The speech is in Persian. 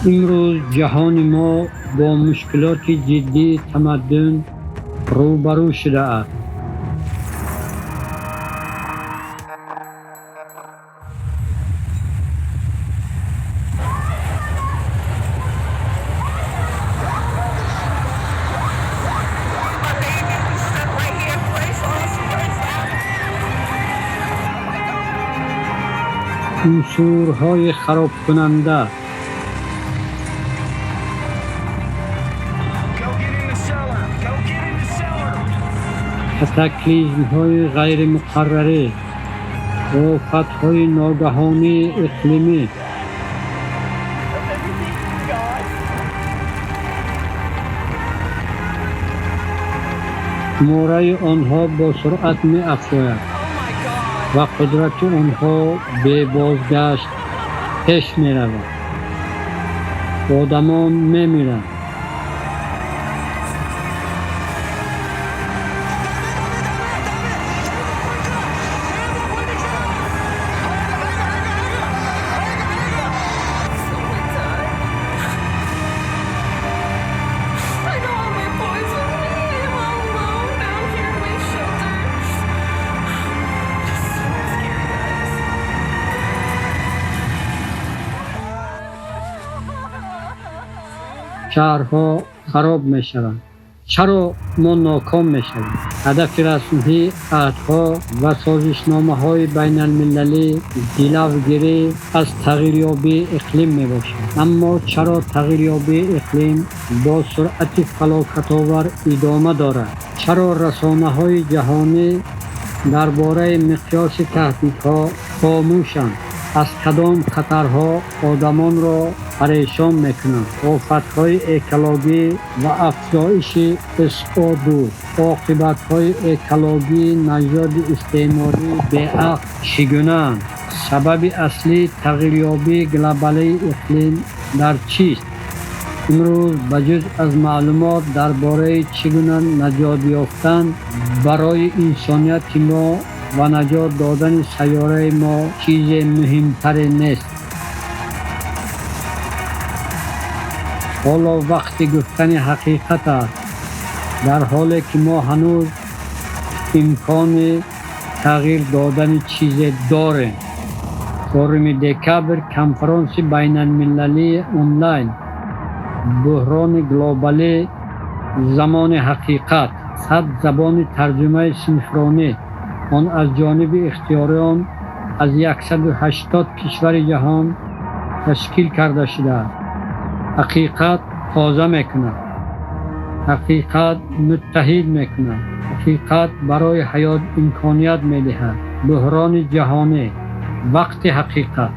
امروز جهان ما با مشکلات جدی تمدن روبرو شده است. عنصرهای خراب کننده کاتاکلیزم‌های غیر مقرره، آفت‌های ناگهانی اقلیمی، موره آنها با سرعت می‌افزاید و قدرت آنها به بازگشت پیش می‌رود. آدمان می‌میرند. شهرها خراب می شوند. چرا ما ناکام می شویم؟ هدف رسمی عهدها و سازشنامه های بین المللی جلوگیری از تغییریابی اقلیم می باشد. اما چرا تغییریابی اقلیم با سرعت فلاکت‌آور ادامه دارد؟ چرا رسانه های جهانی درباره مقیاس تهدیدها خاموشند؟ از کدام خطرها آدمان را پریشان میکنند؟ آفت‌های اکولوژی و افزایش تصادف، عاقبت‌های اکولوژی نژاد استعماری بی‌عقل چگونه‌اند؟ سبب اصلی تغییریابی گلوبالی اقلیم در چیست؟ امروز بجز از معلومات درباره چگونه نجات یافتن برای انسانیت ما و نجات دادن سیاره ما چیز مهمتر نیست. حالا وقت گفتن حقیقت است، در حالی که ما هنوز امکان تغییر دادن چیز داریم. 4 دکبر کنفرانس بین المللی آنلاین بحران گلوبالی زمان حقیقت 100 زبان ترجمه سینخرونی آن از جانب اختیاریان از 180 کشور جهان تشکیل کرده شده است. حقیقت تازه میکند، حقیقت متحد میکند، حقیقت برای حیات امکانیت میدهد. بحران جهانی، وقت حقیقت.